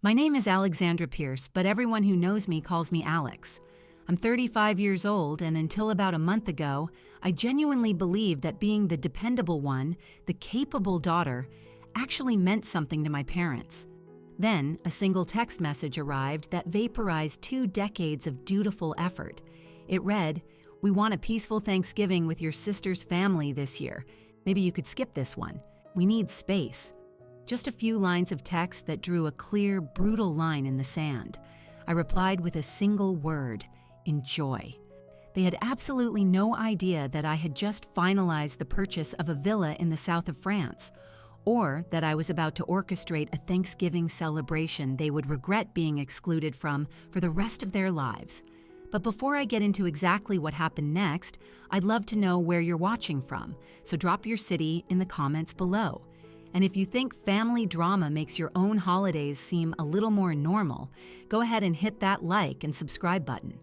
My name is Alexandra Pierce, but everyone who knows me calls me Alex. I'm 35 years old, and until about a month ago, I genuinely believed that being the dependable one, the capable daughter, actually meant something to my parents. Then, a single text message arrived that vaporized 2 decades of dutiful effort. It read, "We want a peaceful Thanksgiving with your sister's family this year. Maybe you could skip this one. We need space." Just a few lines of text that drew a clear, brutal line in the sand. I replied with a single word: enjoy. They had absolutely no idea that I had just finalized the purchase of a villa in the south of France, or that I was about to orchestrate a Thanksgiving celebration they would regret being excluded from for the rest of their lives. But before I get into exactly what happened next, I'd love to know where you're watching from, so drop your city in the comments below. And if you think family drama makes your own holidays seem a little more normal, go ahead and hit that like and subscribe button.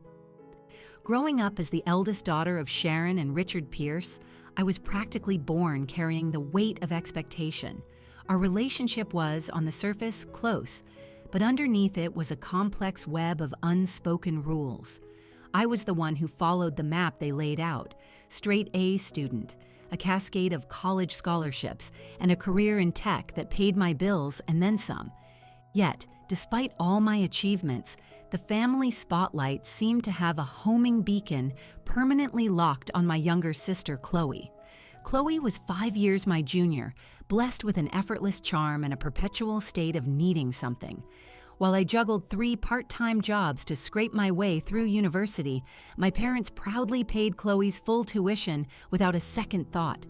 Growing up as the eldest daughter of Sharon and Richard Pierce, I was practically born carrying the weight of expectation. Our relationship was, on the surface, close, but underneath it was a complex web of unspoken rules. I was the one who followed the map they laid out: straight A student, a cascade of college scholarships, and a career in tech that paid my bills and then some. Yet, despite all my achievements, the family spotlight seemed to have a homing beacon permanently locked on my younger sister, Chloe. Chloe was 5 years my junior, blessed with an effortless charm and a perpetual state of needing something. While I juggled 3 part-time jobs to scrape my way through university, my parents proudly paid Chloe's full tuition without a second thought.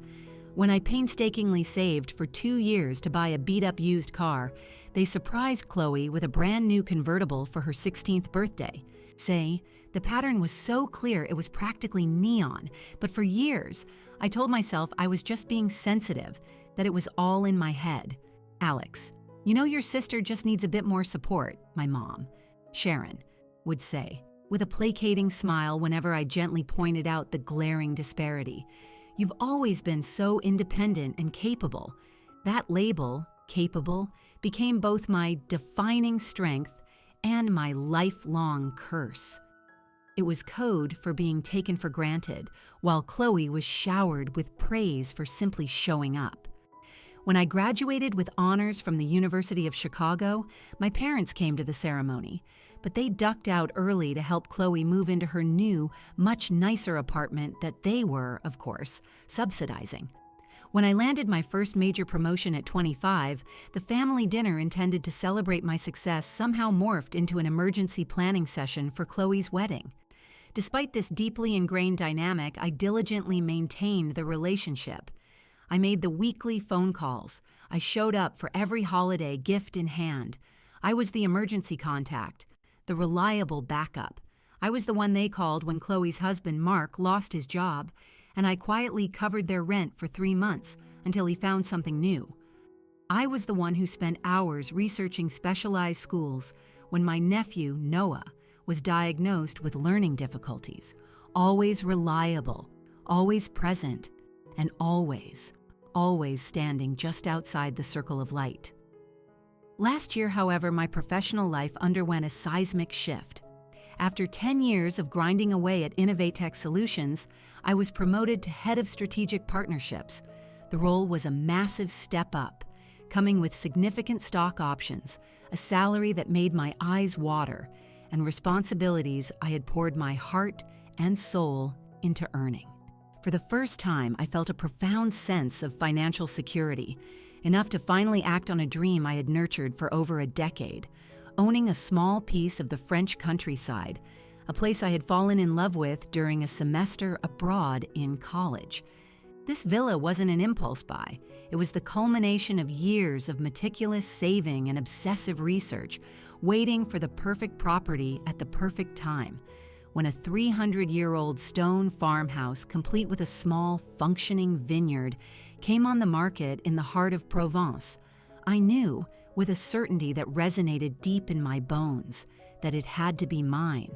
When I painstakingly saved for 2 years to buy a beat-up used car, they surprised Chloe with a brand new convertible for her 16th birthday. The pattern was so clear it was practically neon, but for years, I told myself I was just being sensitive, that it was all in my head. "Alex, you know your sister just needs a bit more support," my mom, Sharon, would say, with a placating smile whenever I gently pointed out the glaring disparity. "You've always been so independent and capable." That label, capable, became both my defining strength and my lifelong curse. It was code for being taken for granted, while Chloe was showered with praise for simply showing up. When I graduated with honors from the University of Chicago, my parents came to the ceremony, but they ducked out early to help Chloe move into her new, much nicer apartment that they were, of course, subsidizing. When I landed my first major promotion at 25, the family dinner intended to celebrate my success somehow morphed into an emergency planning session for Chloe's wedding. Despite this deeply ingrained dynamic, I diligently maintained the relationship. I made the weekly phone calls. I showed up for every holiday, gift in hand. I was the emergency contact, the reliable backup. I was the one they called when Chloe's husband, Mark, lost his job, and I quietly covered their rent for 3 months until he found something new. I was the one who spent hours researching specialized schools when my nephew, Noah, was diagnosed with learning difficulties. Always reliable, always present, and always standing just outside the circle of light. Last year, however, my professional life underwent a seismic shift. After 10 years of grinding away at Innovatech Solutions, I was promoted to head of strategic partnerships. The role was a massive step up, coming with significant stock options, a salary that made my eyes water, and responsibilities I had poured my heart and soul into earning. For the first time, I felt a profound sense of financial security, enough to finally act on a dream I had nurtured for over a decade, owning a small piece of the French countryside, a place I had fallen in love with during a semester abroad in college. This villa wasn't an impulse buy. It was the culmination of years of meticulous saving and obsessive research, waiting for the perfect property at the perfect time. When a 300-year-old stone farmhouse, complete with a small, functioning vineyard, came on the market in the heart of Provence, I knew, with a certainty that resonated deep in my bones, that it had to be mine.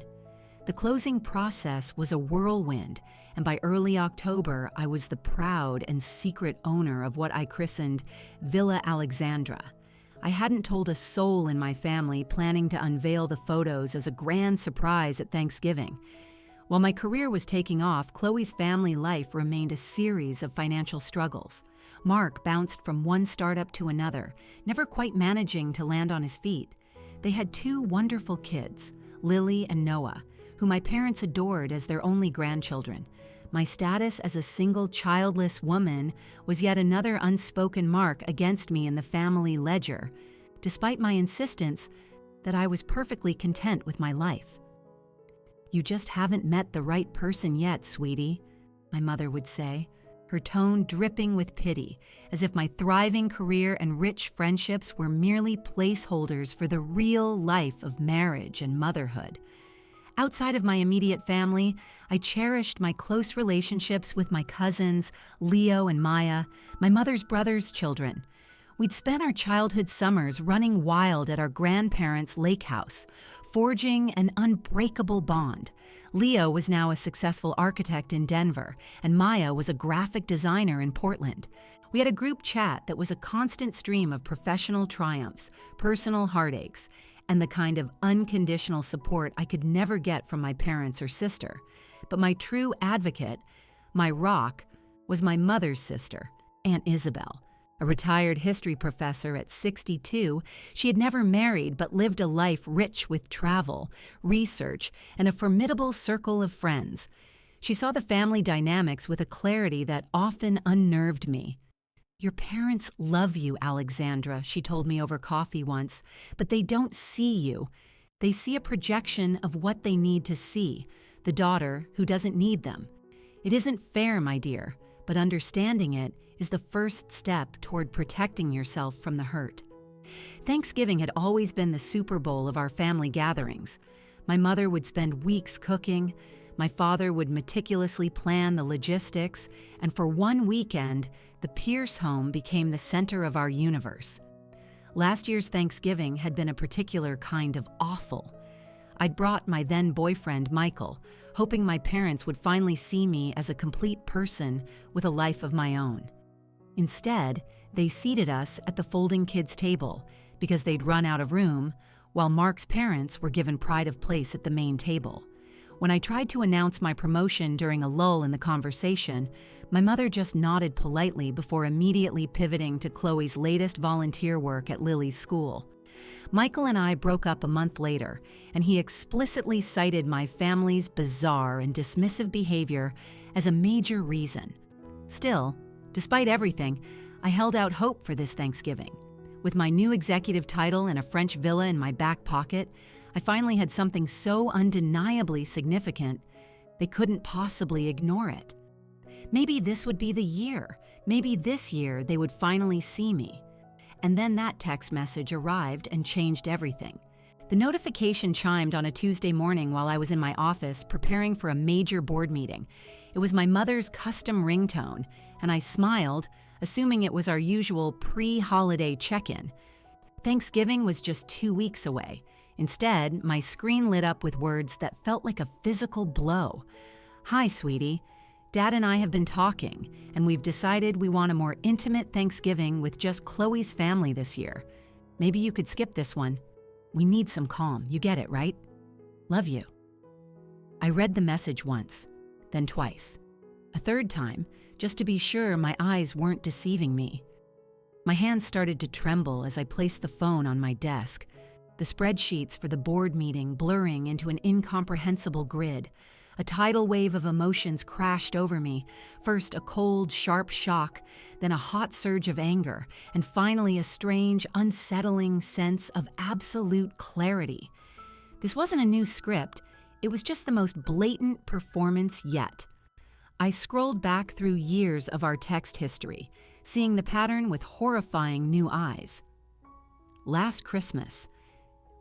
The closing process was a whirlwind, and by early October, I was the proud and secret owner of what I christened Villa Alexandra. I hadn't told a soul in my family, planning to unveil the photos as a grand surprise at Thanksgiving. While my career was taking off, Chloe's family life remained a series of financial struggles. Mark bounced from one startup to another, never quite managing to land on his feet. They had two wonderful kids, Lily and Noah, who my parents adored as their only grandchildren. My status as a single childless woman was yet another unspoken mark against me in the family ledger, despite my insistence that I was perfectly content with my life. "You just haven't met the right person yet, sweetie," my mother would say, her tone dripping with pity, as if my thriving career and rich friendships were merely placeholders for the real life of marriage and motherhood. Outside of my immediate family, I cherished my close relationships with my cousins, Leo and Maya, my mother's brother's children. We'd spent our childhood summers running wild at our grandparents' lake house, forging an unbreakable bond. Leo was now a successful architect in Denver, and Maya was a graphic designer in Portland. We had a group chat that was a constant stream of professional triumphs, personal heartaches, and the kind of unconditional support I could never get from my parents or sister. But my true advocate, my rock, was my mother's sister, Aunt Isabel. A retired history professor at 62, she had never married but lived a life rich with travel, research, and a formidable circle of friends. She saw the family dynamics with a clarity that often unnerved me. "Your parents love you, Alexandra," she told me over coffee once, "but they don't see you. They see a projection of what they need to see, the daughter who doesn't need them. It isn't fair, my dear, but understanding it is the first step toward protecting yourself from the hurt." Thanksgiving had always been the Super Bowl of our family gatherings. My mother would spend weeks cooking, my father would meticulously plan the logistics, and for one weekend, the Pierce home became the center of our universe. Last year's Thanksgiving had been a particular kind of awful. I'd brought my then boyfriend, Michael, hoping my parents would finally see me as a complete person with a life of my own. Instead, they seated us at the folding kids' table because they'd run out of room, while Mark's parents were given pride of place at the main table. When I tried to announce my promotion during a lull in the conversation, my mother just nodded politely before immediately pivoting to Chloe's latest volunteer work at Lily's school. Michael and I broke up a month later, and he explicitly cited my family's bizarre and dismissive behavior as a major reason. Still, despite everything, I held out hope for this Thanksgiving. With my new executive title and a French villa in my back pocket, I finally had something so undeniably significant, they couldn't possibly ignore it. Maybe this would be the year. Maybe this year they would finally see me. And then that text message arrived and changed everything. The notification chimed on a Tuesday morning while I was in my office preparing for a major board meeting. It was my mother's custom ringtone, and I smiled, assuming it was our usual pre-holiday check-in. Thanksgiving was just 2 weeks away. Instead, my screen lit up with words that felt like a physical blow. "Hi, sweetie. Dad and I have been talking, and we've decided we want a more intimate Thanksgiving with just Chloe's family this year. Maybe you could skip this one. We need some calm. You get it, right? Love you." I read the message once, then twice. A third time, just to be sure my eyes weren't deceiving me. My hands started to tremble as I placed the phone on my desk, the spreadsheets for the board meeting blurring into an incomprehensible grid. A tidal wave of emotions crashed over me, first a cold, sharp shock, then a hot surge of anger, and finally a strange, unsettling sense of absolute clarity. This wasn't a new script, it was just the most blatant performance yet. I scrolled back through years of our text history, seeing the pattern with horrifying new eyes. Last Christmas.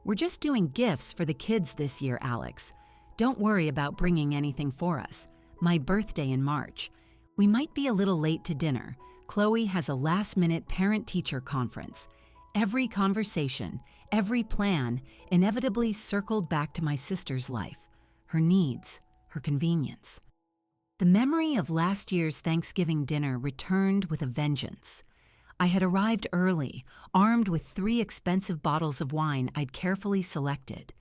"We're just doing gifts for the kids this year, Alex. Don't worry about bringing anything for us. My birthday in March. We might be a little late to dinner. Chloe has a last-minute parent-teacher conference." Every conversation, every plan inevitably circled back to my sister's life, her needs, her convenience. The memory of last year's Thanksgiving dinner returned with a vengeance. I had arrived early, armed with 3 expensive bottles of wine I'd carefully selected.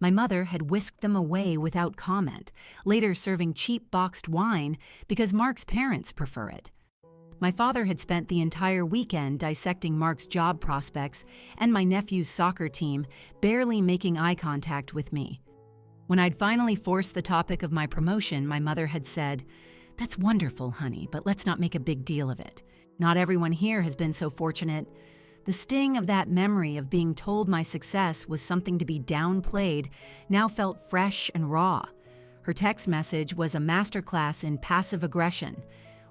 My mother had whisked them away without comment, later serving cheap boxed wine because Mark's parents prefer it. My father had spent the entire weekend dissecting Mark's job prospects and my nephew's soccer team, barely making eye contact with me. When I'd finally forced the topic of my promotion, my mother had said, "That's wonderful, honey, but let's not make a big deal of it. Not everyone here has been so fortunate." The sting of that memory of being told my success was something to be downplayed now felt fresh and raw. Her text message was a masterclass in passive aggression.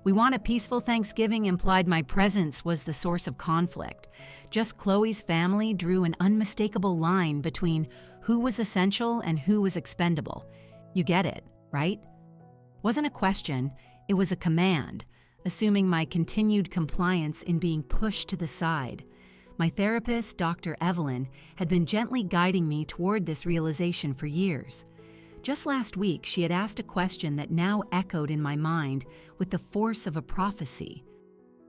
"We want a peaceful Thanksgiving" implied my presence was the source of conflict. Just Chloe's family drew an unmistakable line between who was essential and who was expendable. You get it, right? Wasn't a question, it was a command, assuming my continued compliance in being pushed to the side. My therapist, Dr. Evelyn, had been gently guiding me toward this realization for years. Just last week, she had asked a question that now echoed in my mind with the force of a prophecy.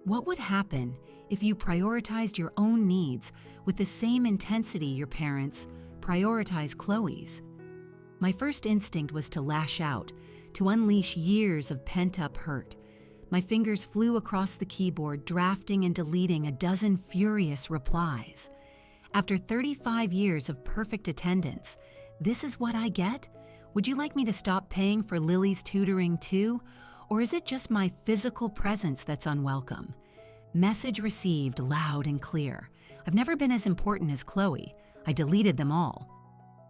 What would happen if you prioritized your own needs with the same intensity your parents prioritized Chloe's? My first instinct was to lash out, to unleash years of pent-up hurt. My fingers flew across the keyboard, drafting and deleting a dozen furious replies. After 35 years of perfect attendance, this is what I get? Would you like me to stop paying for Lily's tutoring too? Or is it just my physical presence that's unwelcome? Message received loud and clear. I've never been as important as Chloe. I deleted them all.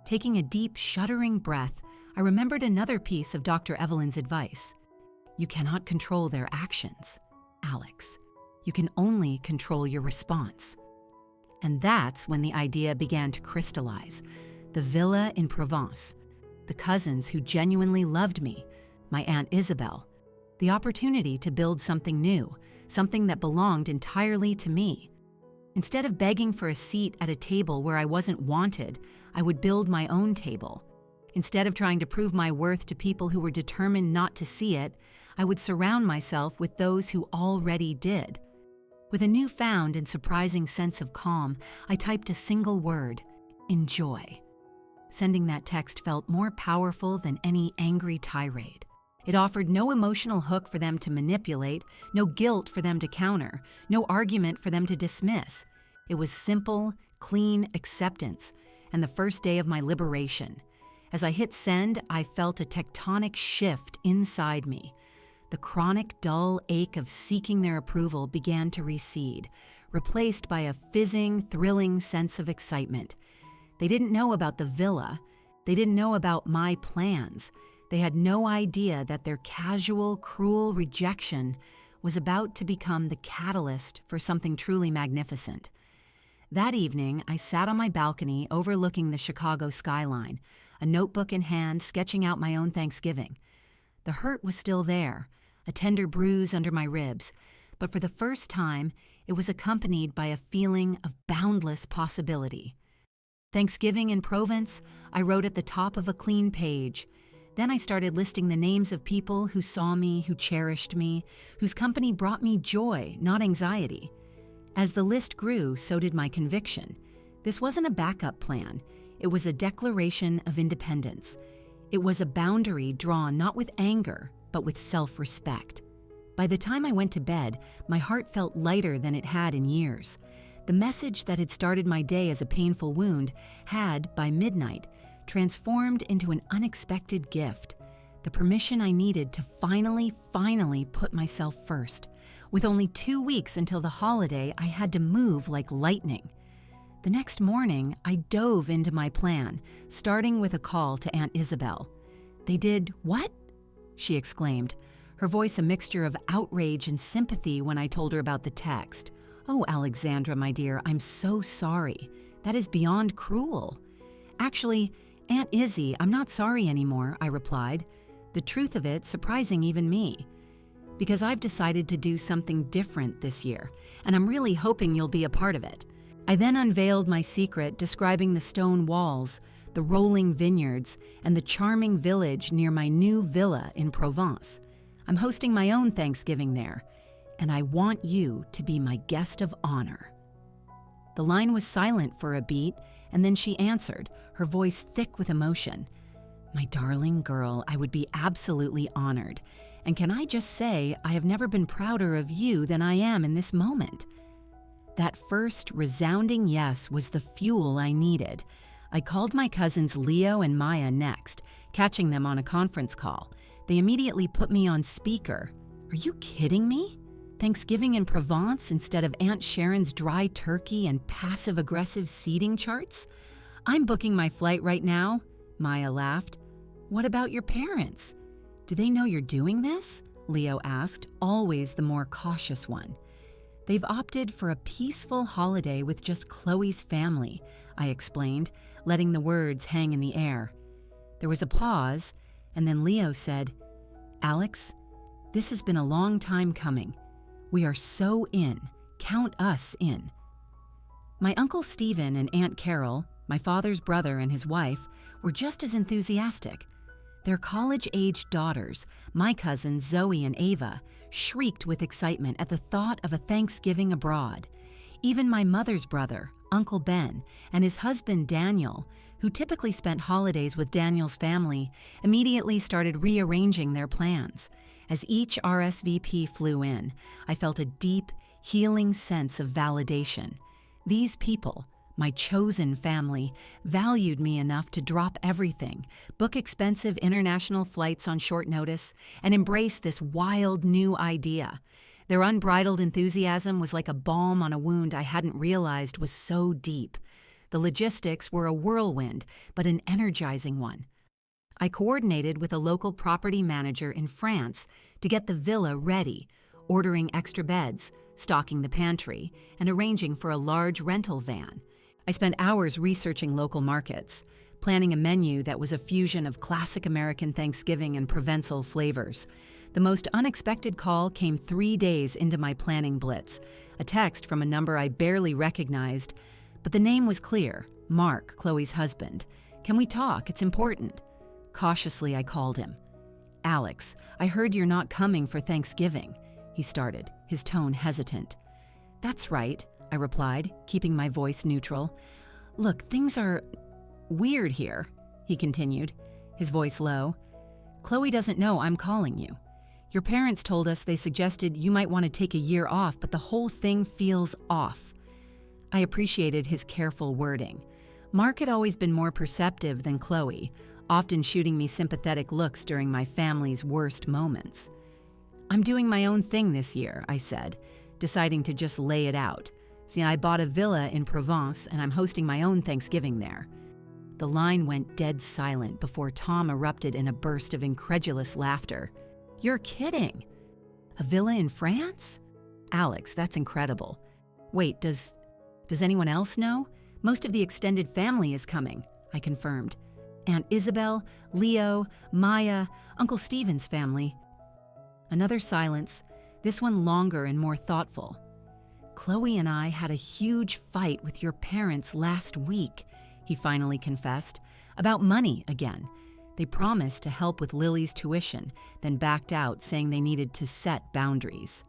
Taking a deep, shuddering breath, I remembered another piece of Dr. Evelyn's advice. You cannot control their actions, Alex. You can only control your response. And that's when the idea began to crystallize. The villa in Provence, the cousins who genuinely loved me, my Aunt Isabel, the opportunity to build something new, something that belonged entirely to me. Instead of begging for a seat at a table where I wasn't wanted, I would build my own table. Instead of trying to prove my worth to people who were determined not to see it, I would surround myself with those who already did. With a newfound and surprising sense of calm, I typed a single word: enjoy. Sending that text felt more powerful than any angry tirade. It offered no emotional hook for them to manipulate, no guilt for them to counter, no argument for them to dismiss. It was simple, clean acceptance, and the first day of my liberation. As I hit send, I felt a tectonic shift inside me. The chronic, dull ache of seeking their approval began to recede, replaced by a fizzing, thrilling sense of excitement. They didn't know about the villa. They didn't know about my plans. They had no idea that their casual, cruel rejection was about to become the catalyst for something truly magnificent. That evening, I sat on my balcony overlooking the Chicago skyline, a notebook in hand, sketching out my own Thanksgiving. The hurt was still there, a tender bruise under my ribs, but for the first time, it was accompanied by a feeling of boundless possibility. Thanksgiving in Provence, I wrote at the top of a clean page. Then I started listing the names of people who saw me, who cherished me, whose company brought me joy, not anxiety. As the list grew, so did my conviction. This wasn't a backup plan. It was a declaration of independence. It was a boundary drawn not with anger, but with self-respect. By the time I went to bed, my heart felt lighter than it had in years. The message that had started my day as a painful wound had, by midnight, transformed into an unexpected gift, the permission I needed to finally put myself first. With only 2 weeks until the holiday, I had to move like lightning. The next morning, I dove into my plan, starting with a call to Aunt Isabel. "They did what?" she exclaimed, her voice a mixture of outrage and sympathy when I told her about the text. "Oh, Alexandra, my dear, I'm so sorry. That is beyond cruel." "Actually, Aunt Izzy, I'm not sorry anymore," I replied, the truth of it surprising even me. "Because I've decided to do something different this year, and I'm really hoping you'll be a part of it." I then unveiled my secret, describing the stone walls, the rolling vineyards, and the charming village near my new villa in Provence. I'm hosting my own Thanksgiving there. and I want you to be my guest of honor." The line was silent for a beat, and then she answered, her voice thick with emotion. "My darling girl, I would be absolutely honored. And can I just say, I have never been prouder of you than I am in this moment." That first resounding yes was the fuel I needed. I called my cousins Leo and Maya next, catching them on a conference call. They immediately put me on speaker. Are you kidding me? Thanksgiving in Provence instead of Aunt Sharon's dry turkey and passive-aggressive seating charts? "I'm booking my flight right now," Maya laughed. "What about your parents? Do they know you're doing this?" Leo asked, always the more cautious one. "They've opted for a peaceful holiday with just Chloe's family," I explained, letting the words hang in the air. There was a pause, and then Leo said, "Alex, this has been a long time coming. We are so in. Count us in." My Uncle Stephen and Aunt Carol, my father's brother and his wife, were just as enthusiastic. Their college-aged daughters, my cousins Zoe and Ava, shrieked with excitement at the thought of a Thanksgiving abroad. Even my mother's brother, Uncle Ben, and his husband Daniel, who typically spent holidays with Daniel's family, immediately started rearranging their plans. As each RSVP flew in, I felt a deep, healing sense of validation. These people, my chosen family, valued me enough to drop everything, book expensive international flights on short notice, and embrace this wild new idea. Their unbridled enthusiasm was like a balm on a wound I hadn't realized was so deep. The logistics were a whirlwind, but an energizing one. I coordinated with a local property manager in France to get the villa ready, ordering extra beds, stocking the pantry, and arranging for a large rental van. I spent hours researching local markets, planning a menu that was a fusion of classic American Thanksgiving and Provençal flavors. The most unexpected call came 3 days into my planning blitz, a text from a number I barely recognized, but the name was clear, Mark, Chloe's husband. "Can we talk? It's important." Cautiously, I called him. "Alex, I heard you're not coming for Thanksgiving," he started, his tone hesitant. "That's right," I replied, keeping my voice neutral. "Look, things are weird here," he continued, his voice low. "Chloe doesn't know I'm calling you. Your parents told us they suggested you might want to take a year off, but the whole thing feels off." I appreciated his careful wording. Mark had always been more perceptive than Chloe, often shooting me sympathetic looks during my family's worst moments. "I'm doing my own thing this year," I said, deciding to just lay it out. "See, I bought a villa in Provence, and I'm hosting my own Thanksgiving there." The line went dead silent before Tom erupted in a burst of incredulous laughter. "You're kidding! A villa in France? Alex, that's incredible. Wait, does anyone else know? Most of the extended family is coming," I confirmed. "Aunt Isabel, Leo, Maya, Uncle Stephen's family." Another silence, this one longer and more thoughtful. "Chloe and I had a huge fight with your parents last week," he finally confessed, "about money again. They promised to help with Lily's tuition, then backed out saying they needed to set boundaries."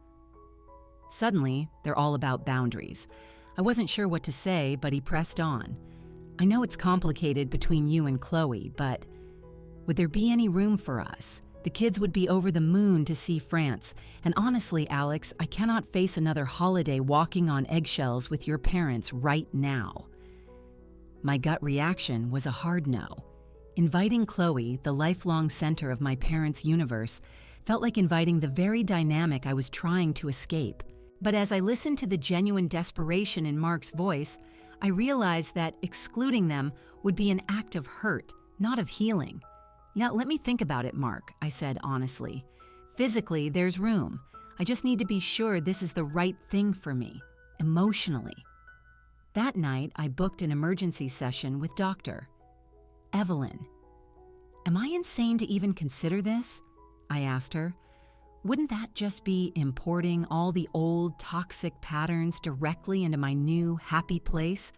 Suddenly, they're all about boundaries. I wasn't sure what to say, but he pressed on. "I know it's complicated between you and Chloe, but would there be any room for us? The kids would be over the moon to see France, and honestly, Alex, I cannot face another holiday walking on eggshells with your parents right now." My gut reaction was a hard no. Inviting Chloe, the lifelong center of my parents' universe, felt like inviting the very dynamic I was trying to escape. But as I listened to the genuine desperation in Mark's voice, I realized that excluding them would be an act of hurt, not of healing. "Yeah, let me think about it, Mark," I said honestly. "Physically, there's room. I just need to be sure this is the right thing for me, emotionally." That night, I booked an emergency session with Dr. Evelyn. "Am I insane to even consider this?" I asked her. "Wouldn't that just be importing all the old toxic patterns directly into my new happy place?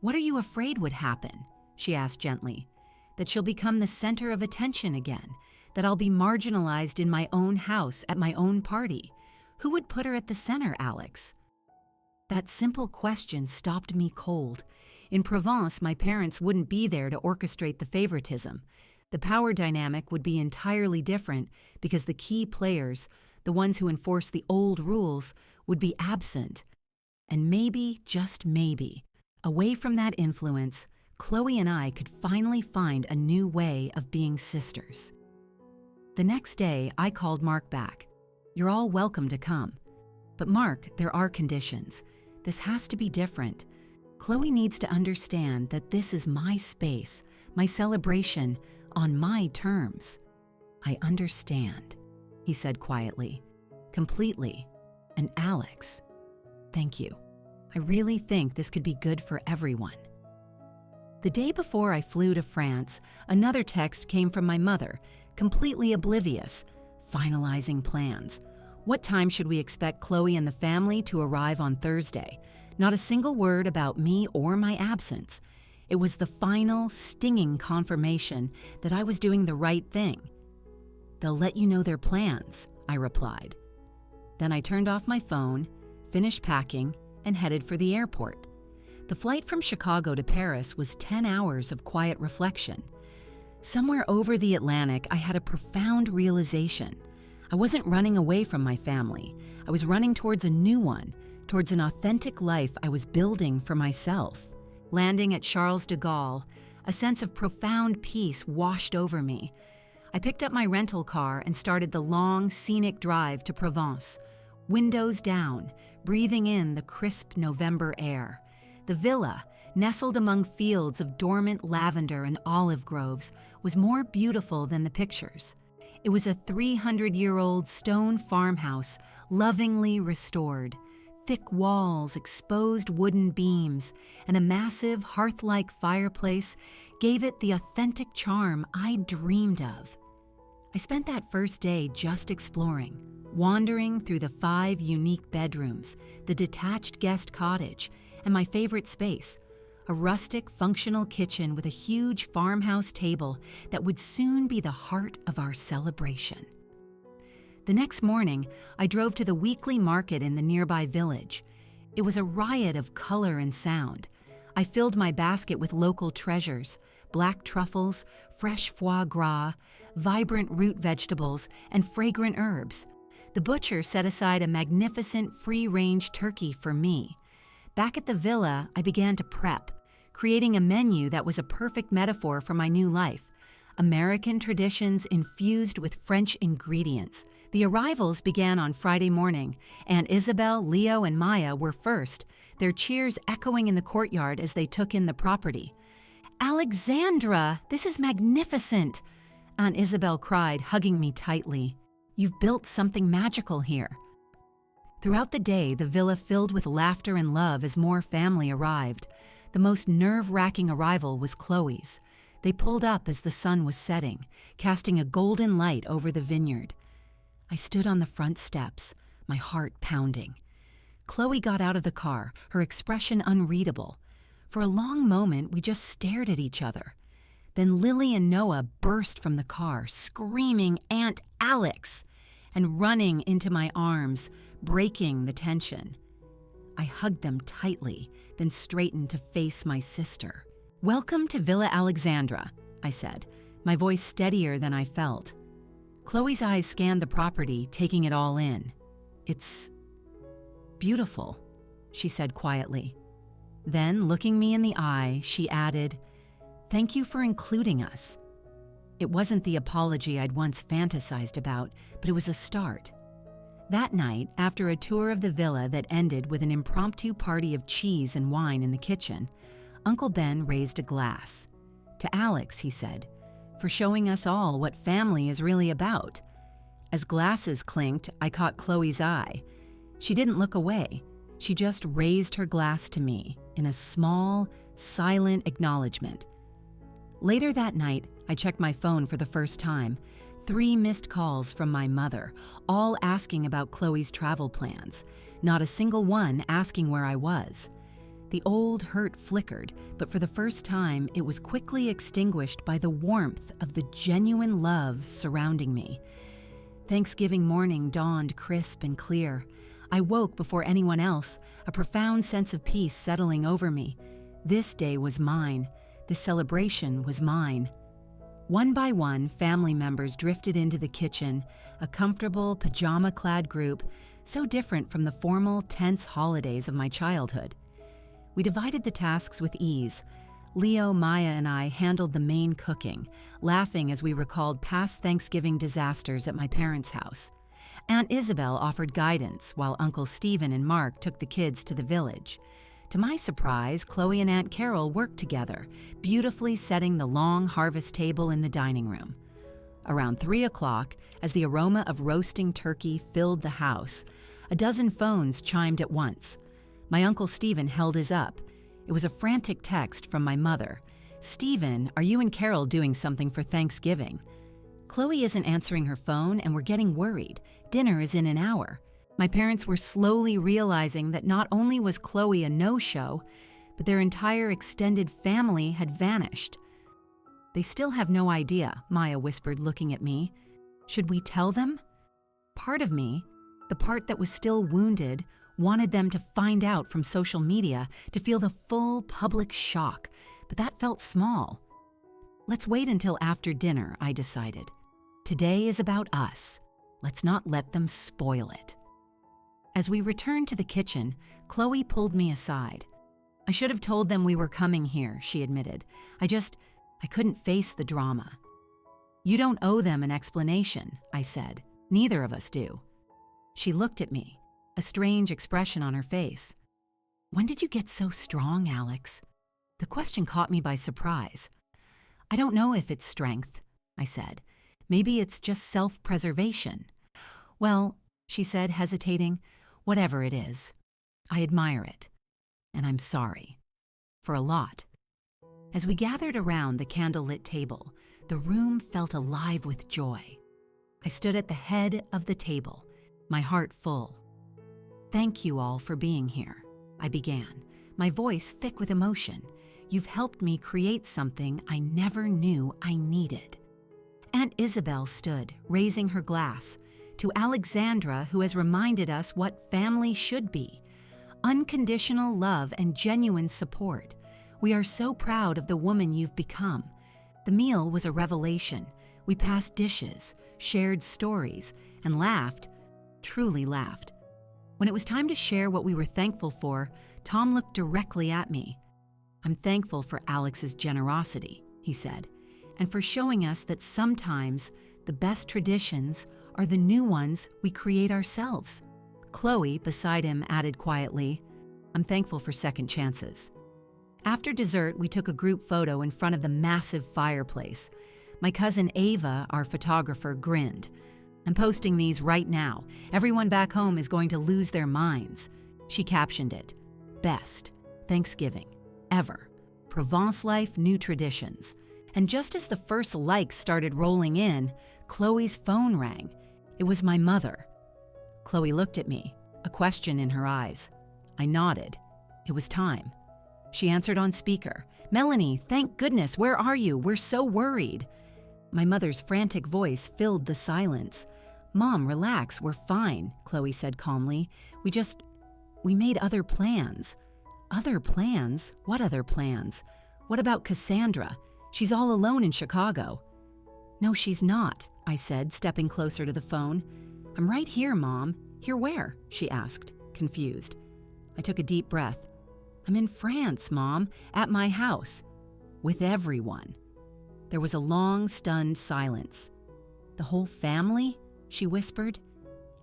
What are you afraid would happen?" she asked gently. "That she'll become the center of attention again? That I'll be marginalized in my own house at my own party? Who would put her at the center, Alex? That simple question stopped me cold. In Provence, my parents wouldn't be there to orchestrate the favoritism. The power dynamic would be entirely different because the key players, the ones who enforce the old rules, would be absent. And maybe, just maybe, away from that influence, Chloe and I could finally find a new way of being sisters. The next day, I called Mark back. "You're all welcome to come. But Mark, there are conditions. This has to be different. Chloe needs to understand that this is my space, my celebration, on my terms." "I understand," he said quietly. "Completely. And Alex, thank you. I really think this could be good for everyone." The day before I flew to France, another text came from my mother, completely oblivious, finalizing plans. What time should we expect Chloe and the family to arrive on Thursday? Not a single word about me or my absence. It was the final, stinging confirmation that I was doing the right thing. "They'll let you know their plans," I replied. Then I turned off my phone, finished packing, and headed for the airport. The flight from Chicago to Paris was 10 hours of quiet reflection. Somewhere over the Atlantic, I had a profound realization. I wasn't running away from my family. I was running towards a new one, towards an authentic life I was building for myself. Landing at Charles de Gaulle, a sense of profound peace washed over me. I picked up my rental car and started the long, scenic drive to Provence, windows down, breathing in the crisp November air. The villa, nestled among fields of dormant lavender and olive groves, was more beautiful than the pictures. It was a 300-year-old stone farmhouse, lovingly restored. Thick walls, exposed wooden beams, and a massive hearth-like fireplace gave it the authentic charm I dreamed of. I spent that first day just exploring, wandering through the 5 unique bedrooms, the detached guest cottage, and my favorite space, a rustic, functional kitchen with a huge farmhouse table that would soon be the heart of our celebration. The next morning, I drove to the weekly market in the nearby village. It was a riot of color and sound. I filled my basket with local treasures, black truffles, fresh foie gras, vibrant root vegetables, and fragrant herbs. The butcher set aside a magnificent free-range turkey for me. Back at the villa, I began to prep, creating a menu that was a perfect metaphor for my new life. American traditions infused with French ingredients. The arrivals began on Friday morning, and Isabel, Leo, and Maya were first, their cheers echoing in the courtyard as they took in the property. "Alexandra, this is magnificent!" Aunt Isabel cried, hugging me tightly. "You've built something magical here." Throughout the day, the villa filled with laughter and love as more family arrived. The most nerve-wracking arrival was Chloe's. They pulled up as the sun was setting, casting a golden light over the vineyard. I stood on the front steps, my heart pounding. Chloe got out of the car, her expression unreadable. For a long moment, we just stared at each other. Then Lily and Noah burst from the car, screaming, "Aunt Alex!" and running into my arms, breaking the tension. I hugged them tightly, then straightened to face my sister. "Welcome to Villa Alexandra," I said, my voice steadier than I felt. Chloe's eyes scanned the property, taking it all in. "It's beautiful," she said quietly. Then, looking me in the eye, she added, "Thank you for including us." It wasn't the apology I'd once fantasized about, but it was a start. That night, after a tour of the villa that ended with an impromptu party of cheese and wine in the kitchen, Uncle Ben raised a glass. "To Alex," he said, "for showing us all what family is really about." As glasses clinked, I caught Chloe's eye. She didn't look away. She just raised her glass to me in a small, silent acknowledgement. Later that night, I checked my phone for the first time. 3 missed calls from my mother, all asking about Chloe's travel plans. Not a single one asking where I was. The old hurt flickered, but for the first time, it was quickly extinguished by the warmth of the genuine love surrounding me. Thanksgiving morning dawned crisp and clear. I woke before anyone else, a profound sense of peace settling over me. This day was mine. This celebration was mine. One by one, family members drifted into the kitchen, a comfortable, pajama-clad group, so different from the formal, tense holidays of my childhood. We divided the tasks with ease. Leo, Maya, and I handled the main cooking, laughing as we recalled past Thanksgiving disasters at my parents' house. Aunt Isabel offered guidance, while Uncle Stephen and Mark took the kids to the village. To my surprise, Chloe and Aunt Carol worked together, beautifully setting the long harvest table in the dining room. Around 3 o'clock, as the aroma of roasting turkey filled the house, a dozen phones chimed at once. My Uncle Stephen held his up. It was a frantic text from my mother. "Stephen, are you and Carol doing something for Thanksgiving?" "Chloe isn't answering her phone and we're getting worried. Dinner is in an hour." My parents were slowly realizing that not only was Chloe a no-show, but their entire extended family had vanished. "They still have no idea," Maya whispered, looking at me. "Should we tell them?" Part of me, the part that was still wounded, wanted them to find out from social media, to feel the full public shock, but that felt small. "Let's wait until after dinner," I decided. "Today is about us. Let's not let them spoil it." As we returned to the kitchen, Chloe pulled me aside. "I should have told them we were coming here," she admitted. I couldn't face the drama." "You don't owe them an explanation," I said. "Neither of us do." She looked at me, a strange expression on her face. "When did you get so strong, Alex?" The question caught me by surprise. "I don't know if it's strength," I said. "Maybe it's just self-preservation." "Well," she said, hesitating, "whatever it is, I admire it. And I'm sorry. For a lot." As we gathered around the candlelit table, the room felt alive with joy. I stood at the head of the table, my heart full. "Thank you all for being here," I began, my voice thick with emotion. "You've helped me create something I never knew I needed." Aunt Isabel stood, raising her glass, "To Alexandra, who has reminded us what family should be. Unconditional love and genuine support. We are so proud of the woman you've become." The meal was a revelation. We passed dishes, shared stories, and laughed, truly laughed. When it was time to share what we were thankful for, Tom looked directly at me. "I'm thankful for Alex's generosity," he said, "and for showing us that sometimes the best traditions are the new ones we create ourselves." Chloe, beside him, added quietly, "I'm thankful for second chances." After dessert, we took a group photo in front of the massive fireplace. My cousin Ava, our photographer, grinned. "I'm posting these right now. Everyone back home is going to lose their minds." She captioned it, "Best Thanksgiving ever. Provence life, new traditions." And just as the first likes started rolling in, Chloe's phone rang. It was my mother. Chloe looked at me, a question in her eyes. I nodded. It was time. She answered on speaker. "Melanie, thank goodness, where are you? We're so worried." My mother's frantic voice filled the silence. "Mom, relax, we're fine," Chloe said calmly. We made other plans." "Other plans? What other plans? What about Cassandra? She's all alone in Chicago." "No, she's not," I said, stepping closer to the phone. "I'm right here, Mom." "Here where?" she asked, confused. I took a deep breath. "I'm in France, Mom, at my house. With everyone." There was a long, stunned silence. "The whole family?" she whispered.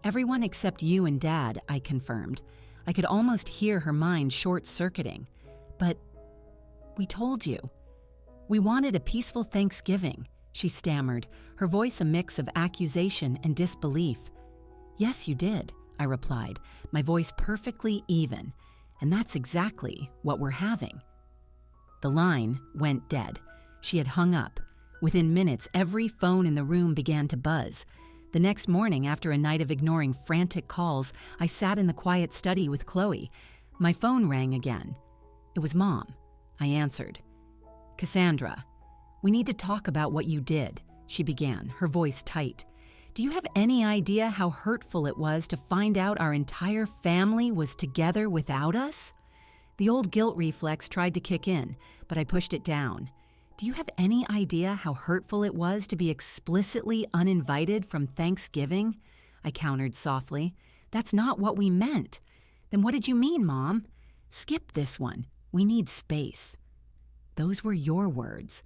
"Everyone except you and Dad," I confirmed. I could almost hear her mind short-circuiting. "But we told you. We wanted a peaceful Thanksgiving," she stammered, her voice a mix of accusation and disbelief. "Yes, you did," I replied, my voice perfectly even. "And that's exactly what we're having." The line went dead. She had hung up. Within minutes, every phone in the room began to buzz. The next morning, after a night of ignoring frantic calls, I sat in the quiet study with Chloe. My phone rang again. It was Mom. I answered. "Cassandra, we need to talk about what you did," she began, her voice tight. Do you have any idea how hurtful it was to find out our entire family was together without us? The old guilt reflex tried to kick in, but I pushed it down. Do you have any idea how hurtful it was to be explicitly uninvited from Thanksgiving? I countered softly. That's not what we meant. Then what did you mean, Mom? Skip this one. We need space. Those were your words.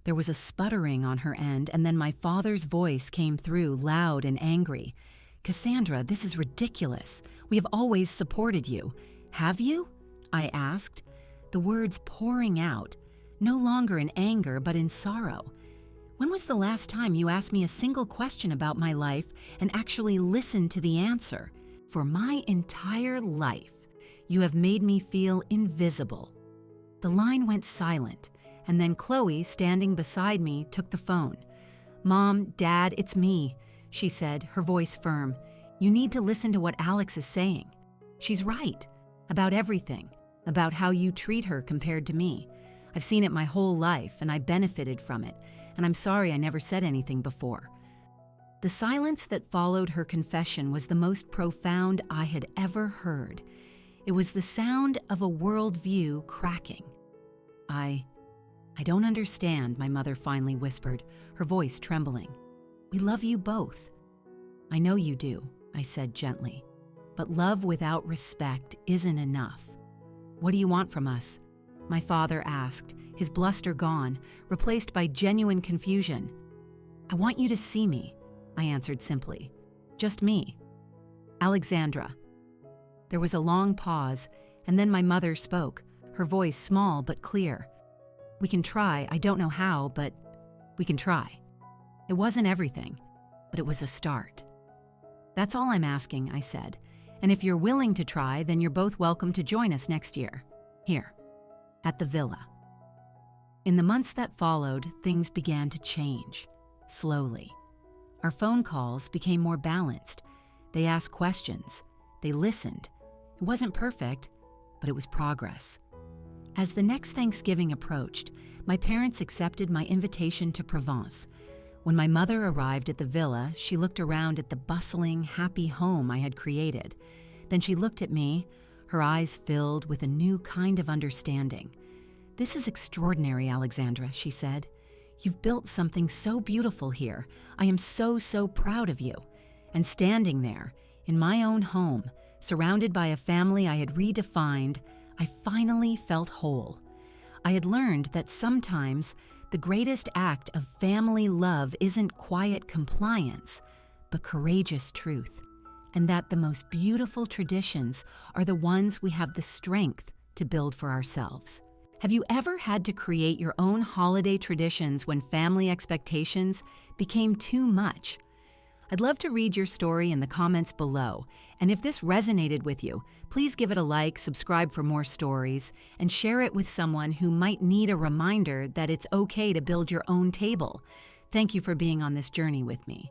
There was a sputtering on her end, and then my father's voice came through, loud and angry. Cassandra, this is ridiculous. We have always supported you. Have you? I asked, the words pouring out, no longer in anger but in sorrow. When was the last time you asked me a single question about my life and actually listened to the answer? For my entire life, you have made me feel invisible. The line went silent, and then Chloe, standing beside me, took the phone. Mom, Dad, it's me, she said, her voice firm. You need to listen to what Alex is saying. She's right. About everything. About how you treat her compared to me. I've seen it my whole life, and I benefited from it, and I'm sorry I never said anything before. The silence that followed her confession was the most profound I had ever heard. It was the sound of a worldview cracking. I don't understand, my mother finally whispered, her voice trembling. We love you both. I know you do, I said gently. But love without respect isn't enough. What do you want from us? My father asked, his bluster gone, replaced by genuine confusion. I want you to see me, I answered simply. Just me. Alexandra. There was a long pause, and then my mother spoke, her voice small but clear. We can try, I don't know how, but we can try. It wasn't everything, but it was a start. That's all I'm asking, I said. And if you're willing to try, then you're both welcome to join us next year. Here, at the villa. In the months that followed, things began to change, slowly. Our phone calls became more balanced. They asked questions. They listened. It wasn't perfect, but it was progress. As the next Thanksgiving approached, my parents accepted my invitation to Provence. When my mother arrived at the villa, she looked around at the bustling, happy home I had created. Then she looked at me, her eyes filled with a new kind of understanding. This is extraordinary, Alexandra, she said. You've built something so beautiful here. I am so proud of you. And standing there, in my own home, surrounded by a family I had redefined, I finally felt whole. I had learned that sometimes the greatest act of family love isn't quiet compliance, but courageous truth, and that the most beautiful traditions are the ones we have the strength to build for ourselves. Have you ever had to create your own holiday traditions when family expectations became too much? I'd love to read your story in the comments below, and if this resonated with you, please give it a like, subscribe for more stories, and share it with someone who might need a reminder that it's okay to build your own table. Thank you for being on this journey with me.